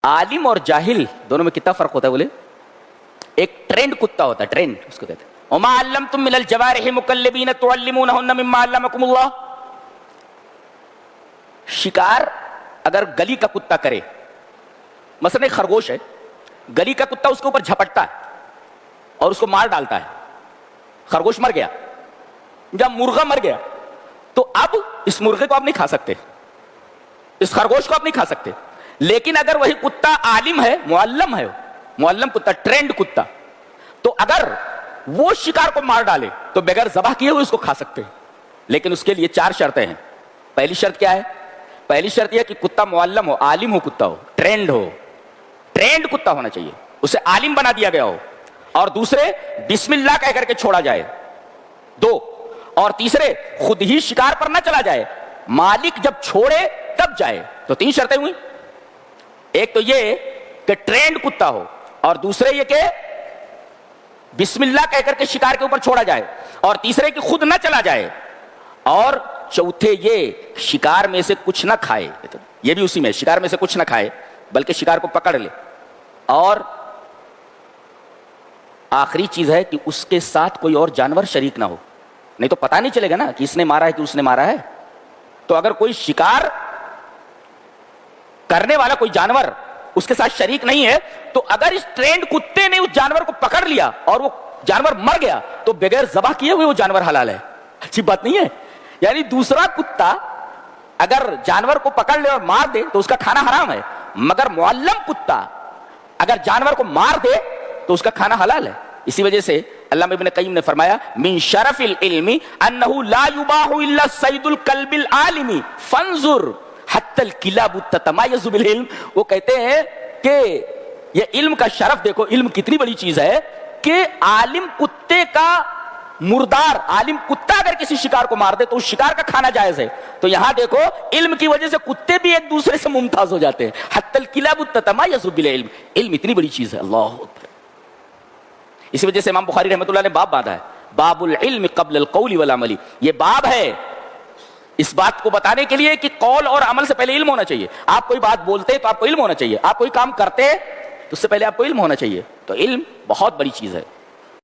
आलिम और जाहिल दोनों में कितना फर्क होता है बोले? एक ट्रेंड कुत्ता होता है, ट्रेंड उसको कहते हैं। वमा अल्लमतुम मिनल जवारिहि मुकल्लिबीन तुअल्लिमूनहुन्ना मिम्मा अल्लमकुमुल्लाह। शिकार अगर गली का कुत्ता करे, मसलन एक खरगोश है, गली का कुत्ता उसके ऊपर झपटता है और उसको मार डालता है, खरगोश मर गया। जब मुर्गा मर गया तो अब इस मुर्गे को आप नहीं खा सकते, इस खरगोश को आप नहीं खा सकते। लेकिन अगर वही कुत्ता आलिम है, मुअल्लम है, मुअल्लम कुत्ता, ट्रेंड कुत्ता, तो अगर वो शिकार को मार डाले तो बगैर ज़बाह किए हुए उसको खा सकते हैं। लेकिन उसके लिए 4 शर्तें हैं। पहली शर्त क्या है? पहली शर्त यह कि कुत्ता मुअल्लम हो, आलिम हो, कुत्ता हो, ट्रेंड हो, ट्रेंड कुत्ता होना चाहिए, उसे आलिम बना दिया गया हो। और दूसरे, बिस्मिल्लाह कह करके छोड़ा जाए। 2, और तीसरे, खुद ही शिकार पर ना चला जाए, मालिक जब छोड़े तब जाए। तो 3 शर्तें हुई। एक तो ये कि ट्रेंड कुत्ता हो, और दूसरे ये कि बिस्मिल्लाह कह करके शिकार के ऊपर छोड़ा जाए, और तीसरे कि खुद ना चला जाए, और चौथे ये शिकार में से कुछ ना खाए। ये भी उसी में, शिकार में से कुछ ना खाए बल्कि शिकार को पकड़ ले। और आखिरी चीज है कि उसके साथ कोई और जानवर शरीक ना हो, नहीं तो पता नहीं चलेगा ना कि इसने मारा है कि उसने मारा है। तो अगर कोई शिकार करने वाला कोई जानवर उसके साथ शरीक नहीं है, तो अगर इस ट्रेंड कुत्ते ने उस जानवर को पकड़ लिया और वो जानवर मर गया तो बगैर ज़बाह किए हुए वो जानवर हलाल है। अच्छी बात नहीं है? यानी दूसरा कुत्ता अगर जानवर को पकड़ ले और मार दे तो उसका खाना हराम है, मगर मुअल्लम कुत्ता अगर जानवर को मार दे तो उसका खाना हलाल है। इसी वजह से अल्लामा इब्न क़य्यिम ने फरमाया, मिन शरफिल इल्मी अन्नहु ला युबाहु इल्ला सैदुल कल्बिल आलिमी फंजुर हत्तल किलाबु ततमायज़ु बिल इल्म। वो कहते हैं कि ये इल्म का शरफ देखो, इल्म कितनी बड़ी चीज है कि आलिम कुत्ते का मुर्दार, आलिम कुत्ता अगर किसी शिकार को मार दे तो उस शिकार का खाना जायज है। तो यहां देखो, इल्म की वजह से कुत्ते भी एक दूसरे से मुमताज हो जाते हैं। हत्तल किलाबु ततमायज़ु बिल इल्म, इल्म इतनी बड़ी चीज है। अल्लाह अकबर। इसी वजह से इमाम बुखारी रहमतुल्लाह ने बाब बांधा है, बाबुल इल्म क़ब्ल अल क़ौली वल अमली। ये बाब है इस बात को बताने के लिए कि कौल और अमल से पहले इल्म होना चाहिए। आप कोई बात बोलते हैं तो आपको इल्म होना चाहिए, आप कोई काम करते हैं तो उससे पहले आपको इल्म होना चाहिए। तो इल्म बहुत बड़ी चीज है।